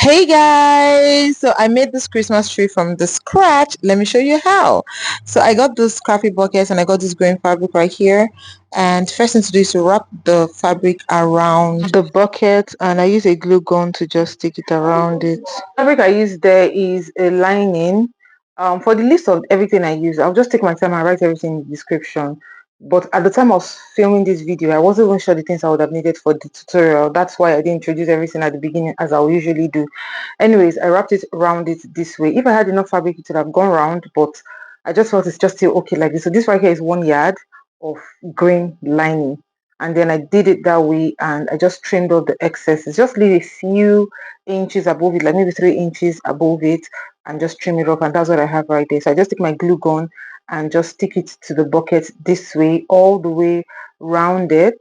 Hey guys, so I made this Christmas tree from the scratch. Let me show you how. So I got those scrappy buckets and I got this green fabric right here. And first thing to do is to wrap the fabric around the bucket, and I use a glue gun to just stick it around it. The fabric I use there is a lining. For the list of everything I use, I'll just take my time and write everything in the description. But at the time I was filming this video, I wasn't even sure the things I would have needed for the tutorial. That's why I didn't introduce everything at the beginning as I usually do. Anyways, I wrapped it around it this way. If I had enough fabric, it would have gone round, but I just felt it's just still okay like this. So this right here is 1 yard of green lining. And then I did it that way and I just trimmed off the excesses. Just leave a few inches above it, like maybe 3 inches above it, and just trim it off. And that's what I have right there. So I just take my glue gun and just stick it to the bucket this way, all the way round it.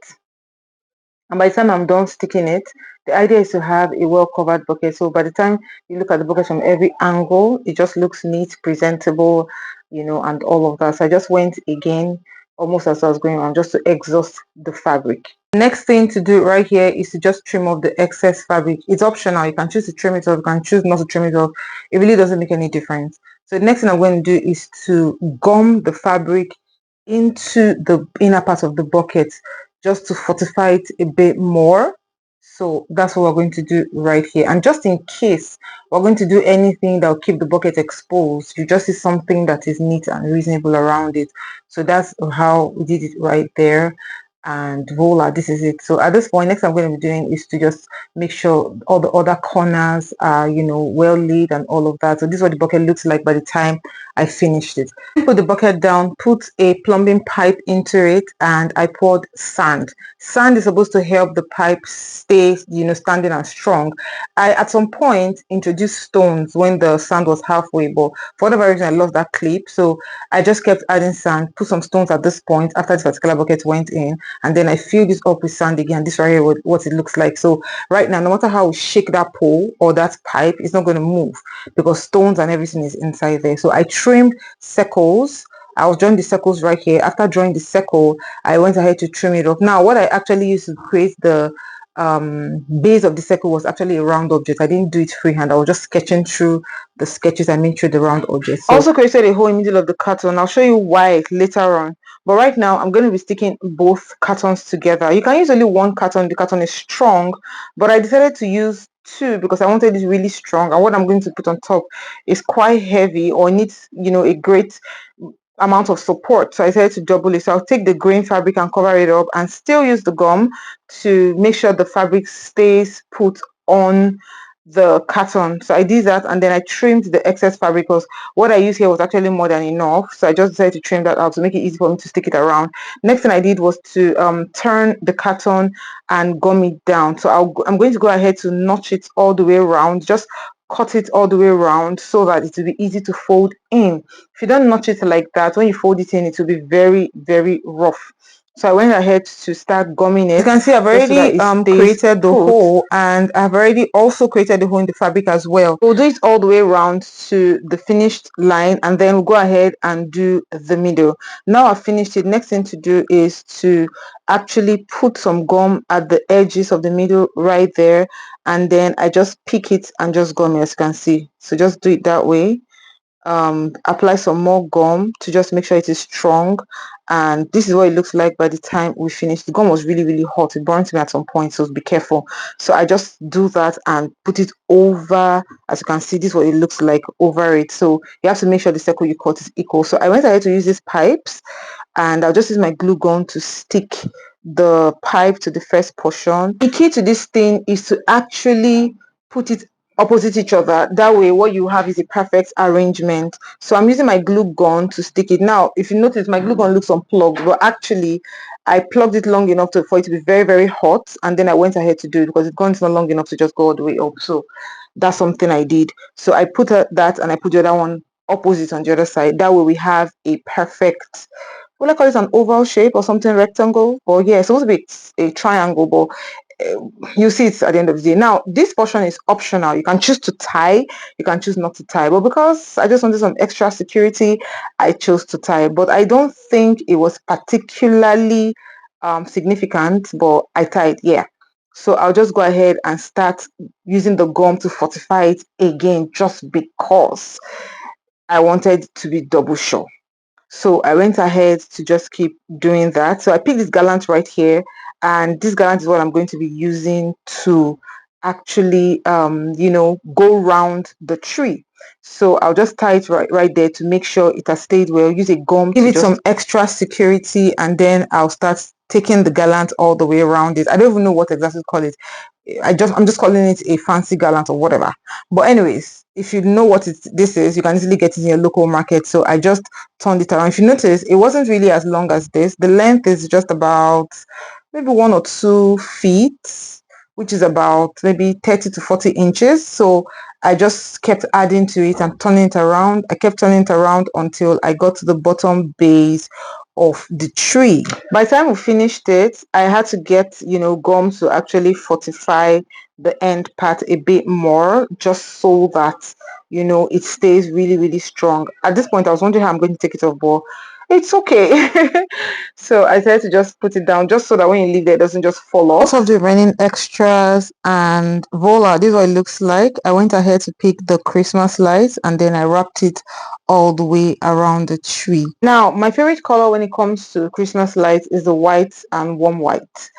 And by the time I'm done sticking it, the idea is to have a well-covered bucket. So by the time you look at the bucket from every angle, it just looks neat, presentable, and all of that. So I just went again, almost as I was going on, just to exhaust the fabric. Next thing to do right here is to just trim off the excess fabric. It's optional. You can choose to trim it off, you can choose not to trim it off. It really doesn't make any difference. So the next thing I'm going to do is to gum the fabric into the inner part of the bucket, just to fortify it a bit more. So that's what we're going to do right here. And just in case we're going to do anything that will keep the bucket exposed, you just see something that is neat and reasonable around it. So that's how we did it right there. And voila, this is it. So at this point, next I'm going to be doing is to just make sure all the other corners are well laid and all of that. So this is what the bucket looks like by the time I finished it. Put the bucket down, put a plumbing pipe into it, and I poured sand. Sand is supposed to help the pipe stay standing and strong. I at some point introduced stones when the sand was halfway, but for whatever reason I lost that clip, so I just kept adding sand, put some stones at this point after this particular bucket went in, and then I filled this up with sand again. This right here what it looks like. So right now, no matter how we shake that pole or that pipe, it's not going to move because stones and everything is inside there. So I trimmed circles. I was drawing the circles right here. After drawing the circle, I went ahead to trim it off. Now what I actually used to create the base of the circle was actually a round object. I didn't do it freehand. I was just sketching through the sketches I made through the round object. So I also created a hole in the middle of the carton. I'll show you why later on. But right now I'm going to be sticking both cartons together. You can use only one carton. The carton is strong, but I decided to use two because I wanted it really strong, and what I'm going to put on top is quite heavy or needs a great amount of support. So I decided to double it. So I'll take the green fabric and cover it up and still use the gum to make sure the fabric stays put on the carton. So I did that, and then I trimmed the excess fabric because what I used here was actually more than enough. So I just decided to trim that out to make it easy for me to stick it around. Next thing I did was to turn the carton and gum it down. So I'm going to go ahead to notch it all the way around, just cut it all the way around so that it will be easy to fold in. If you don't notch it like that, when you fold it in, it will be very, very rough. So I went ahead to start gumming it. You can see I've already created the hole, and I've already also created the hole in the fabric as well. We'll do it all the way around to the finished line, and then we'll go ahead and do the middle. Now I've finished it. Next thing to do is to actually put some gum at the edges of the middle right there, and then I just pick it and just gum it, as you can see. So just do it that way. Apply some more gum to just make sure it is strong, and this is what it looks like by the time we finish. The gum was really, really hot. It burnt me at some point, so be careful. So I just do that and put it over. As you can see, this is what it looks like over it. So you have to make sure the circle you cut is equal. So I went ahead to use these pipes, and I'll just use my glue gun to stick the pipe to the first portion. The key to this thing is to actually put it opposite each other. That way what you have is a perfect arrangement. So I'm using my glue gun to stick it. Now if you notice, my glue gun looks unplugged, but actually I plugged it long enough for it to be very, very hot, and then I went ahead to do it because the gun is not long enough to just go all the way up. So that's something I did. So I put that, and I put the other one opposite on the other side. That way we have a perfect, what I call it, an oval shape or something, rectangle, or yeah, it's supposed to be a triangle, but you see it at the end of the day. Now this portion is optional. You can choose to tie, you can choose not to tie, but because I just wanted some extra security, I chose to tie. But I don't think it was particularly significant, but I tied. Yeah, So I'll just go ahead and start using the gum to fortify it again, just because I wanted to be double sure. So I went ahead to just keep doing that. So I picked this gallant right here, and this gallant is what I'm going to be using to actually, go round the tree. So I'll just tie it right there to make sure it has stayed well. Use a gum, give it some extra security, and then I'll start taking the gallant all the way around it. I don't even know what exactly to call it. I'm just calling it a fancy gallant or whatever. But anyways, if you know what this is, you can easily get it in your local market. So I just turned it around. If you notice, it wasn't really as long as this. The length is just about maybe 1 or 2 feet, which is about maybe 30 to 40 inches. So I just kept adding to it and turning it around. I kept turning it around until I got to the bottom base of the tree. By the time we finished it, I had to get, gum to actually fortify the end part a bit more, just so that, it stays really, really strong. At this point, I was wondering how I'm going to take it off, but it's okay. So I decided to just put it down just so that when you leave there, it doesn't just fall off. Of the remaining extras, and voila, this is what it looks like. I went ahead to pick the Christmas lights and then I wrapped it all the way around the tree. Now, my favorite color when it comes to Christmas lights is the white and warm white.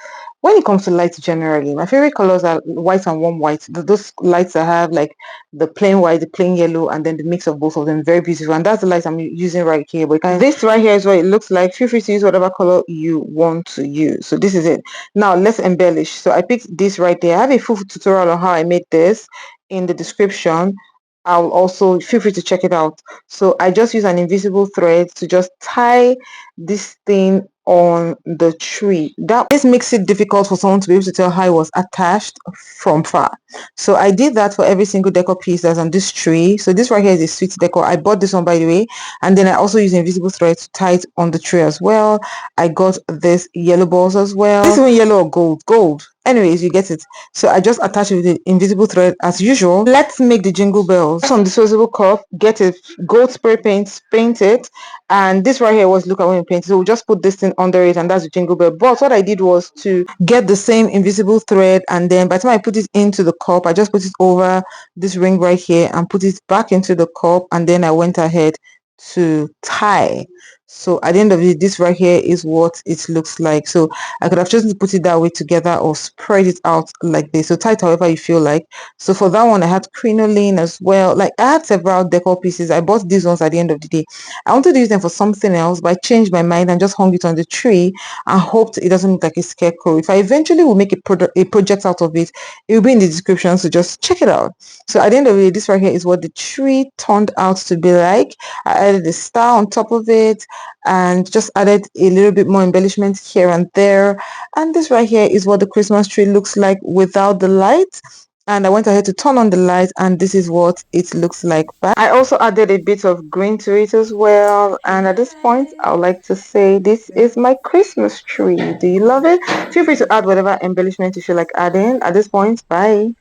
When it comes to lights generally, my favorite colors are white and warm white. Those lights that have like the plain white, the plain yellow, and then the mix of both of them. Very beautiful. And that's the light I'm using right here. But this right here is what it looks like. Feel free to use whatever color you want to use. So this is it. Now let's embellish. So I picked this right there. I have a full tutorial on how I made this in the description. I'll also feel free to check it out. So I just use an invisible thread to just tie this thing on the tree. This makes it difficult for someone to be able to tell how it was attached from far. So I did that for every single decor piece that's on this tree. So this right here is a sweet decor. I bought this one, by the way, and then I also use invisible thread to tie it on the tree as well. I got this yellow balls as well. This one yellow or gold. Anyways, you get it. So I just attach it with the invisible thread as usual. Let's make the jingle bells. Some disposable cup, get it, gold spray paint, paint it. And this right here was look at when we paint. So we just put this thing under it, and that's the jingle bell. But what I did was to get the same invisible thread, and then by the time I put it into the cup, I just put it over this ring right here and put it back into the cup, and then I went ahead to tie. So at the end of it, this right here is what it looks like. So I could have chosen to put it that way together or spread it out like this. So tie it however you feel like. So for that one, I had crinoline as well. Like I had several decor pieces. I bought these ones at the end of the day. I wanted to use them for something else, but I changed my mind and just hung it on the tree and hoped it doesn't look like a scarecrow. If I eventually will make a project out of it, it will be in the description, so just check it out. So at the end of the day, this right here is what the tree turned out to be like. I added a star on top of it and just added a little bit more embellishment here and there. And this right here is what the Christmas tree looks like without the lights. And I went ahead to turn on the light, and this is what it looks like back. I also added a bit of green to it as well, and at this point I would like to say this is my Christmas tree. Do you love it? Feel free to add whatever embellishment you feel like adding. At this point, bye.